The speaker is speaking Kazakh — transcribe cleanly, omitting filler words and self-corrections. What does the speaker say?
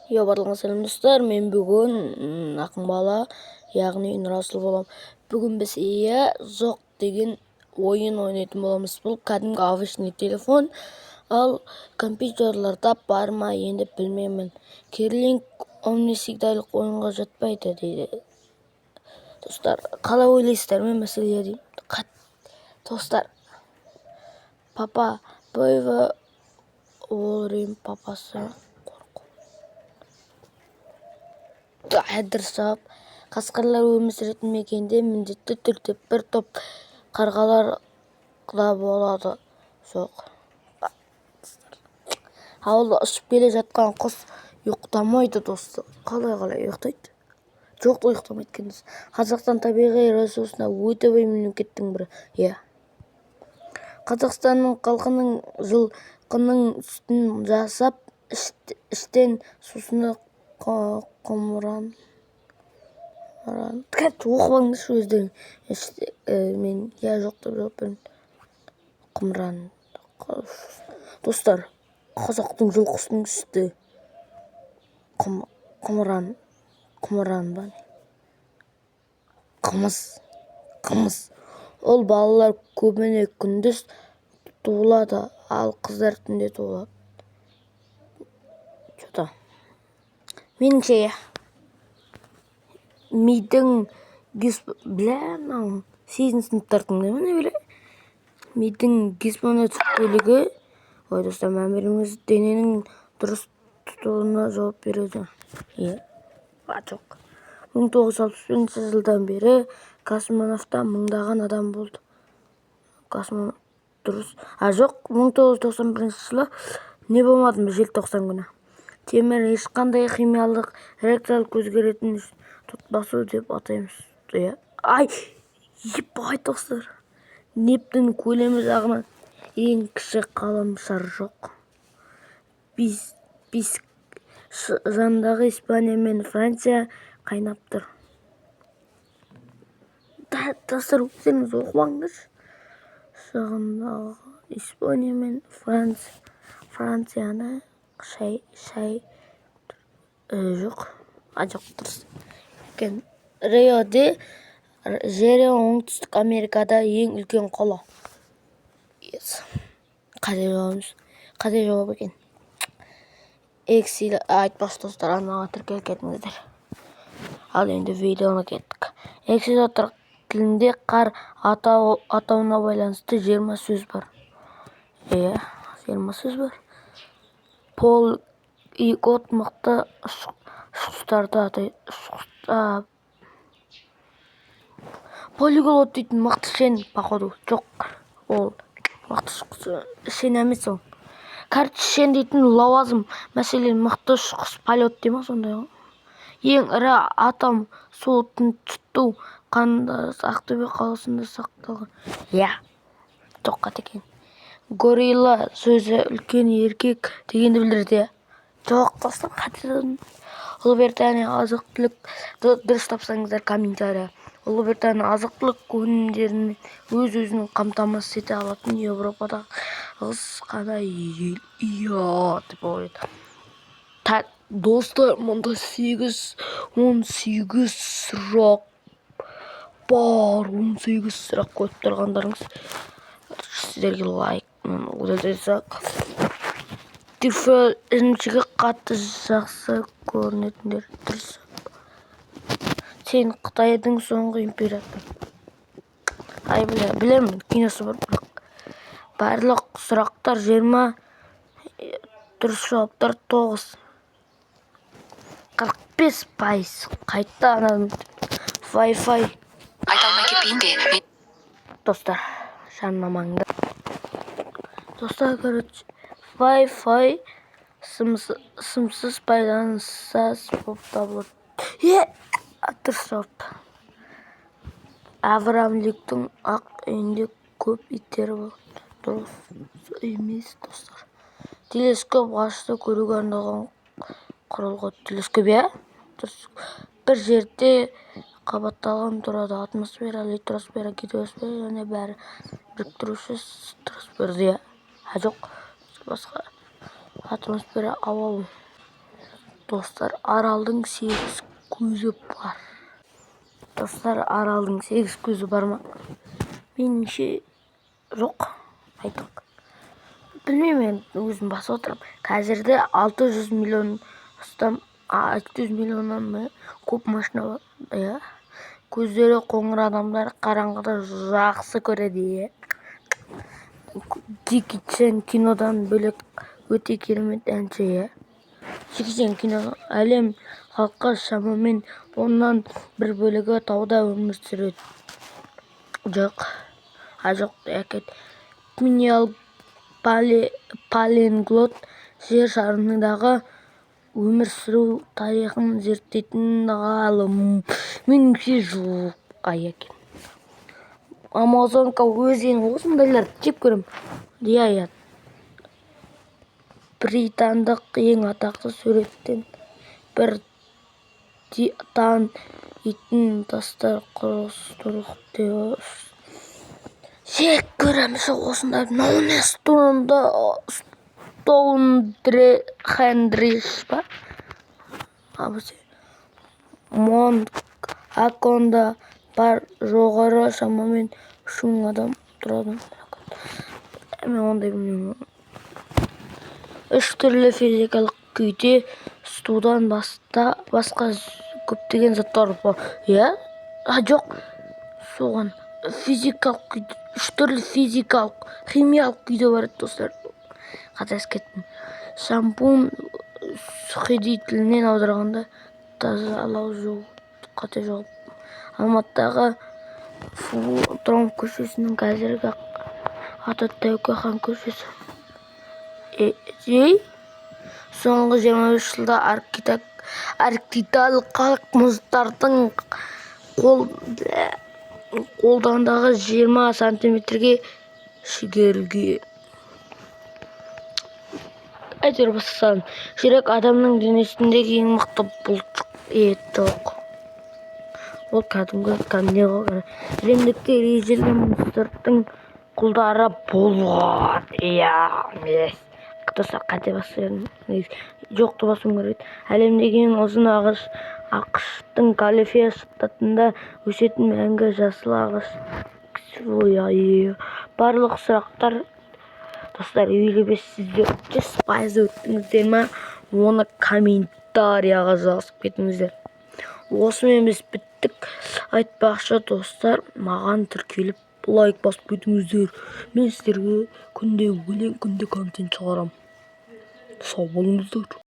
Барлығыңа сәлем достар, мен бүгін ақын бала, яғни Нұрасыл болам. Бүгін біз иә жоқ деген ойын ойнайтын боламыз. Бұл кәдімгі обычный телефон, ал компьютерларда бар ма енді білмеймін. Керлинг омнисигдайлық ойынға жатпайды дейді. Достар, қалай ойлайсыздар? Мен мәселе деймін. Достар, папа бойва олрим папасы дұрыстап, қасқырлар өмір сүретін мекенде міндетті түрде бір топ қарғалар да болады. Жоқ. Ауылда ұшып келе жатқан құс ұйықтамайды достар. Қалай ұйықтайды? Жоқ, ұйықтамайды екен. Қазақстан табиғи ресурсына өте бай мемлекеттің бірі. Иә. Қазақстанның халқының жылқының сүтін жасап, іштен сусыны құмыран. Оқылыңызшы өздерің. Мен я жоқ деп жауап беремін. Құмыран. Достар, қазақтың жылқысының сүті құмыран ба? Қымыз. Ол балалар көбіне күндіз туылады, ал қыздар түнде туылады. Что-то. Меніңше, мидың сегізінші сыныптардың мидың гисмонотик бөлігі, достар, мән беріңіз, дененің дұрыс тұтылуына жауап береді. Жоқ. 1961 жылдан бері космонавтта мыңдаған адам болды. Космонавт дұрыс. Жоқ, 1991 жылы не болмады ма? Желтоқсан күні. Темір ешқандай химиялық реакциялық өзгеретін тұтбасы деп атаймыз. Достар. Нептің көлемі жағынан ең кіші ғаламшар жоқ. Біз жандағы Испания мен Франция қайнап тұр. Достар, өздеріңіз оқымаңыз. Жағындағы Испания мен Францияны шай жоқ. Жоқ, дұрыс. Рио де Жанейро оңтүстік Америкада ең үлкен қала. Қате жауап екен. Эксил айтпаш достар, анаға тіркеліп кетіңіздер. Ал енді видеоны кеттік. Эксилотыр тілінде қар атауына байланысты 20 сөз бар. 20 сөз бар. Пол игот мықты ұшқыштарды атайды. Полиглот дейтін мықты шен, походу. Жоқ, ол мықты ұшқыш шен емес ол. Шен дейтін лауазым, мәселен мықты ұшқыш полет дейма сондай. Ең ірі атом су тұту қанды Ақтөбе қаласында сақталған. Жоқ, қате екен. Горилла сөзі үлкен еркек дегенді білдіреді. Жоқ, достар, қате. Ұлыбритания азық-түлік, дұрыс тапсаңыздар комментария. Ұлыбритания азық-түлік өнімдерін өз-өзінің қамтамасыз ете алатын Еуропада ғана ел. Деп ойлайды. Достар, мұнда 18 сұрақ бар. 18 сұрақ қойып тұрғандарыңыз. Сіздерге лайк, ұлдайсақ. Үрімшіге қатты жақсы көрінетіндер дұрыс. Сен Қытайдың соңғы император. Білемін, киносы бар бірақ. Барлық сұрақтар 20, дұрыс жауаптар 9. 45%. Қайтта анадан Wi-Fi. Айталмай кетпейін бе? Достар, шарнамаңды. Достар, короче, Wi-Fi сымсыз пайдалансыз болып табылады. Дұрыс жауап. Авраам Линкольннің ақ үйінде көп иттері болады. Дұрыс емес, достар. Телескоп ғарышты көруге арналған құрылғы. Телескоп, бір жерде қабатталған тұрады. Атмосфера, литросфера, гидросфера және бәрі біріктіруші стратосфера. Жоқ, басқа. Атмосфера ауа. Достар, аралдың 8 көзі бар. Достар, аралдың 8 көзі бар ма? Меніңше жоқ. Айтық. Білмеймін, өзім басып отырам. Қазірде 600 миллион астам, 600 миллионнан ма көп машина бар. Иә. Көздері қоңыр адамдар қараңғыда жақсы көреді. Иә. Джеки Чан кинодан бөлек өте керемет әнші. Иә. Джеки Чан кино әлем халқы шамамен оннан бір бөлігі тауда өмір сүреді. Жоқ. Жоқ, әкет. Палеонтолог жер шарындағы өмір сүру тарихын зерттейтін ғалым. Меніңше жоқ. Екен. Амазонка өзені осындайлар жеп көрем. Иә. Британдық ең атақты суреттен бір тан етін тастар құрыстырықты. Жек көреміз осындай. Стоундрендж ба? Монг Аконда бар, жоғары шамамен 3 адам тұрады. Мен ондай білмеймін. 3 түрлі физикалық күйде судан басқа көптеген заттар бар. Иә? Жоқ. Соған физикалық күйде 3 түрлі физикалық, химиялық күйде бар, достар. Қатас кеттім. Шампунь сұхиди тілінен аударғанда тазалау жол. Қате жол. Алматыдағы Тромов көшесінің қазіргі аты Тәуке хан көшесі. Соңғы 25 жылда арктикалық мұздардың қолдандағы 20 сантиметрге шегерілген. Әйтеуір басқасын. Жүрек адамның денесіндегі ең мықты бұлшық еті. Ол кәдімгі камнеға әлемдікте ежелгі мұздардың құлдары болған. Иә. Достар, қате басып жоқты басым көреді. Әлемдегі ең ұзын ағаш ақш-тың Калифорния штатында өсетін мәңгі жасыл ағаш. Барлық сұрақтар, достар, 55 сіздер 100% өттіңіздер ма? Оны комментарияға жазып кетіңіздер. Осымен біз біттік. Айтпақшы, достар, маған тіркеліп лайк басып кетіңіздер. Мен сіздерге күнде өлең, күнде контент шығарам. Сау болыңыздар.